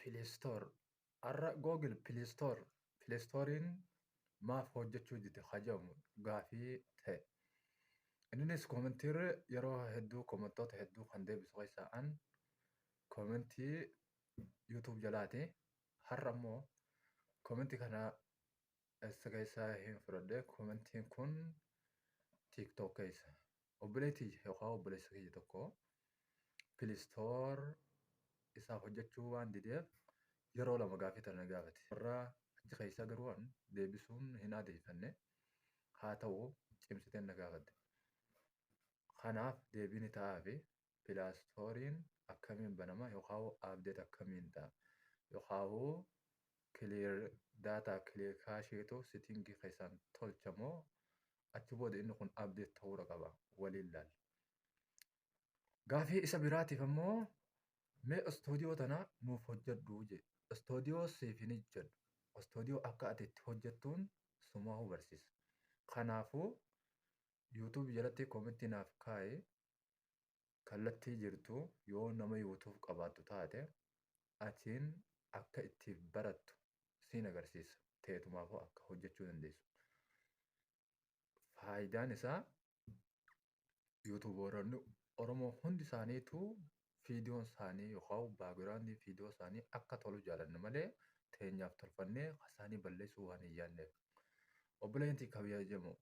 Play Store. Arra Google Play Store. Play Storein maaf hojjechuu dide hajamu gaafii ta'e. Innis koomentii yeroo hedduu koomentoota hedduu kan deebisu keessaan koomentii YouTube jalaati. Har'a immoo koomentii kana isa keessaa hin fudhadhe. Koomentiin kun TikTok keessa. Obboleettii yookaan obboleessa kiyya tokko Play Store isaaf hojjechuu waan dideef yeroo lama gaafii tana gaafate. Warra achi keessa garuu deebisuun hin adeemfanne. Haa ta'u cimsiteen na gaafate. Kanaaf deebiin ta'aa fi Play Storein akkamiin banama yookaan update akkamiin ta'a yookaan clear data clear cacheetu settingii keessaan tolchamoo achi booda inni kun update ta'uu qaba waliin laal. Gaafii isa biraatiif ammoo mee stuudiyoo tana nuuf hojjedhu jedhe. Stuudiyoo siif hin hojjedhu. Stuudiyoo akka ati itti hojjettuun sumaa'uu barsiisa. Kanaafuu YouTube jalatti koomentii naaf kaa'ee kallattii jirtu yoo nama YouTube qabaattu taate atiin akka itti barattu siin agarsiisa. Teetumaafuu akka hojjechuu dandeessu. Faayidaan isaa YouTuberoonni Oromoo hundi isaaniitu viidiyoon isaanii yookaan baagiraawundii viidiyoo isaanii akka tolu jaalanna malee teenyaaf tolfannee isaanii balleessuu waan hin yaadneef. Obboleettii kabajamoo.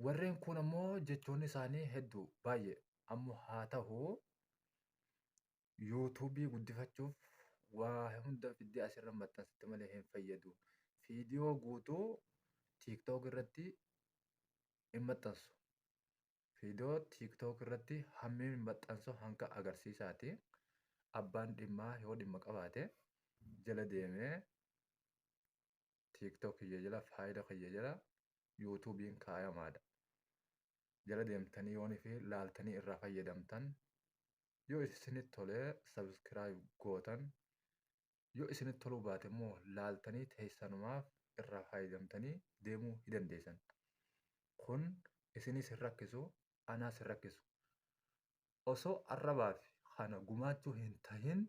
Warreen kun ammoo jechoonni isaanii hedduu baay'ee ammoo haa ta'u YouTubii guddifachuuf waa hunda fiddee asirra maxxansitte malee hin fayyadu. Viidiyoo guutuu TikTok irratti hin maxxansu. Viidiyoo TikTok irratti hammi maxxansu hanga agarsiisaati. Abbaan dhimmaa yoo dhimma qabaate jala deemee TikTok kiyya jala faayidaa kiyya jala YouTubiin kaayamaadha. Jala deemtanii yoonii fi laaltanii irraa fayyadamtan yoo isinitti tolee subscribe gootan yoo isinitti toluu baate immoo laaltanii teessanumaaf irraa fayyadamtanii deemuu hin dandeessan. Kun isinis hin rakkisu anaas hin rakkisu. Osoo arrabaaf kana gumaachuu hin tahin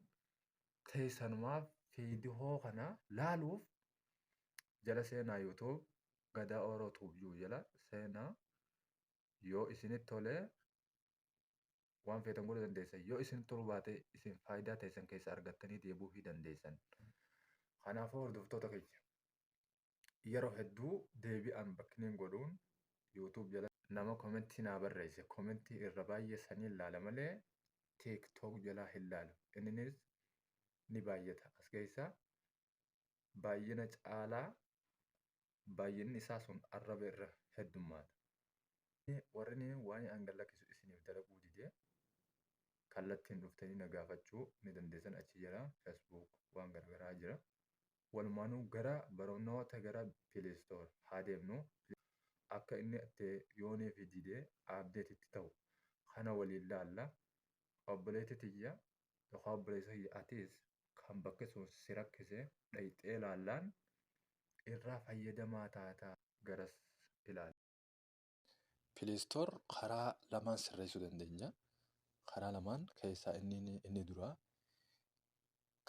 teessanumaaf viidiyoo kana laaluuf jala seenaa YouTube Gada Orootuubyuu jala seenaa yoo isinitti tolee waan feetan godhuu dandeessan. Yoo isinitti toluu baate isin faayidaa teessan keessa argattanii deebuu hin dandeessan. Kanaafuu hordoftoota keenya yeroo hedduu deebi'an bakkiniin godhuun YouTube jala nama koomentii naa barreesse. Koomentii irra baay'ee sanii ilaala malee TikTok jalaa hin laalu. Innis ni baay'ata. As keessa baay'ina caalaa baay'inni isaa sun arraba irra heddummaata. Warri waan angallakkisu isiniif dalaguu didee kallattiin dhuftanii na gaafachuu ni dandeessan. Achi jala Facebook waan garagaraa jira. Walumaanuu gara barnoota gara Play Store haa deemnu. Akka inni yoonii fi didee update'itti ta'u kana waliin laalla. Obboleettii tiyya yookaan obboleessa kiyya atiis kan bakka sun si rakkise dhayixee laallaan irraa fayyadamaa taataa garas ilaala. Play Store karaa lamaan sirreessuu dandeenya. Karaa lamaan keessaa inni duraa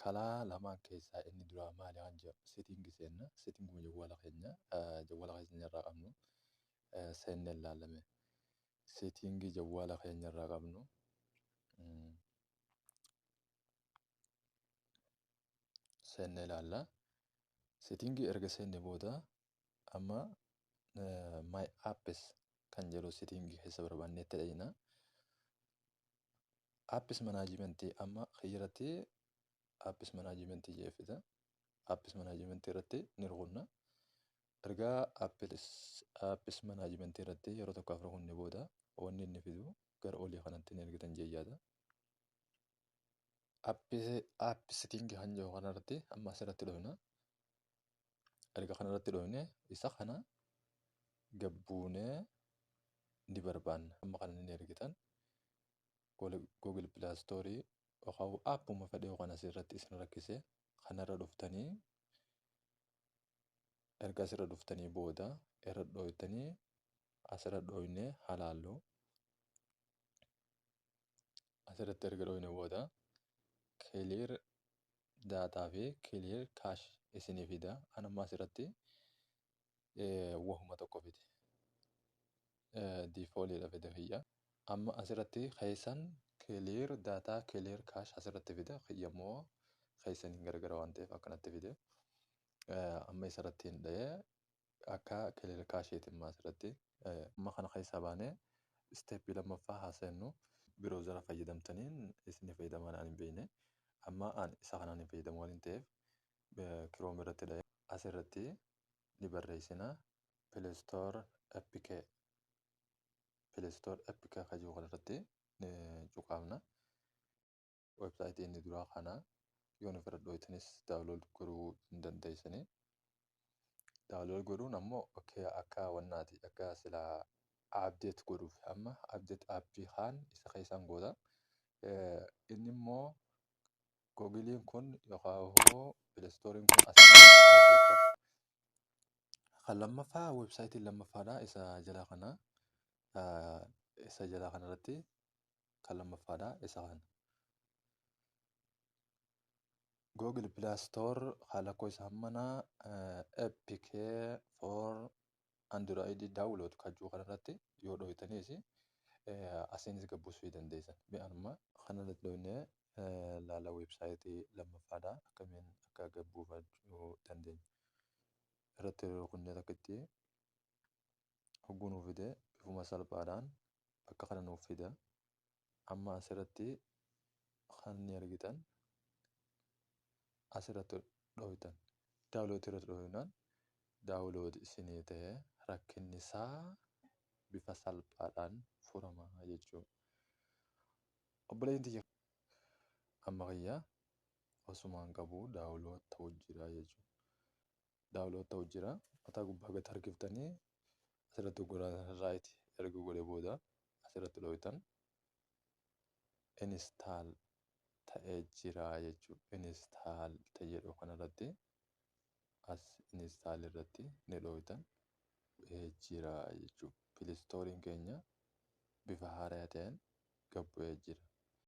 karaa lamaan keessaa inni duraa maali waan jedhu settingii seenna. Settingii jawwaala keenya irraa qabnu seennee ilaalame. Settingii jawwaala keenya irraa qabnu seennee ilaalla. Settingii erga seennee booda amma my apps kan jedhu settingii keessa barbaannee itti dhayina. Apps manaajimentii amma xiyyaratti apps manaajimentii jeefita. Apps manaajimentii irratti ni rukunna. Ergaa apps manaajimentii irratti yeroo tokko rukunne booda wanni inni fidu gara olii kanatti ni ergitan jeeyyaadha. App settingii kan jedhu kanarratti amma asirratti dhoofna. Erga kanarratti dhoofne isa kana gabbuunee ni barbaanna. Amma kana ni ergitan. Google Play Store yookaan appuma fedhe yookaan asirratti isin rakkise kanarra dhuftanii erga asirra dhuftanii booda irra dhooytanii asirra dhooynee halaallu. Asirratti erga dhooyne booda clear daataa fi clear cache isinii fida. Ani amma asirratti wahuma tokko fide. Defaultidha fide kiyya. Amma asirratti keessan clear data clear cache asirratti fide. Kiyyammoo keessaniin gargar waan ta'eef akkanatti fide. Amma isarratti hin dha'ee akka clear cacheetiin asirratti. Amma kana keessaa baanee steppii lammaffaa haasayennu browsera fayyadamtaniin isin fayyadaman hin beekne. Amma isa kanaan hin fayyadamu waan ta'eef Chrome irratti dha'ee asirratti ni barreessina Play Store AppK. Play Store AppK kajuu kanarratti cuqaafna. Websaayitii inni duraa kana yoo nu fira dhooytanis daawunlood godhuu hin dandeessanii. Daawunlood godhuun ammoo akka wannaati akka silaa update godhuuf amma update appii kaan isa keessaan gooda. Inni immoo Googiliin kun yookaan Play Storeen kun asirratti kan lammaffaa websaayitiin lammaffaadha. Isa jalaa kanarratti kan lammaffaadha isa kana. Google Play Store haala koo isa hammanaa AppK for Android download kajuu kanarratti yoo dhooytaniis asiinis gabbuusuu dandeessan. Mi'aanuma kanarratti dhooynee laala websaayitii lammaffaadha akkamiin akka gabbuufachuu dandeenya. Irratti yeroo kunneen akkatti hogguu nuuf fide bifuma salphaadhaan bakka kana nuuf fida. Amma asirratti kan ni argitan asirratti dhooytan daawunlood irratti dhooynaan daawunlood isinii ta'ee rakkinni isaa bifa salphaadhaan furama jechuudha. Obboleeyyiin tiyya amma kiyyaa osumaan qabu daawunlood ta'uu jira jechuudha. Daawunlood ta'uu jira. Mataa gubbaa gad harkiftanii asirratti godhan raayit erga godhe booda asirratti dhooytan install ta'ee jira jechuudha. Install ta'ee jedhu kanarratti as install irratti ni dhooytan jira jechuudha. Play Storeen keenya bifa haaraa ta'een gabbu'ee jira.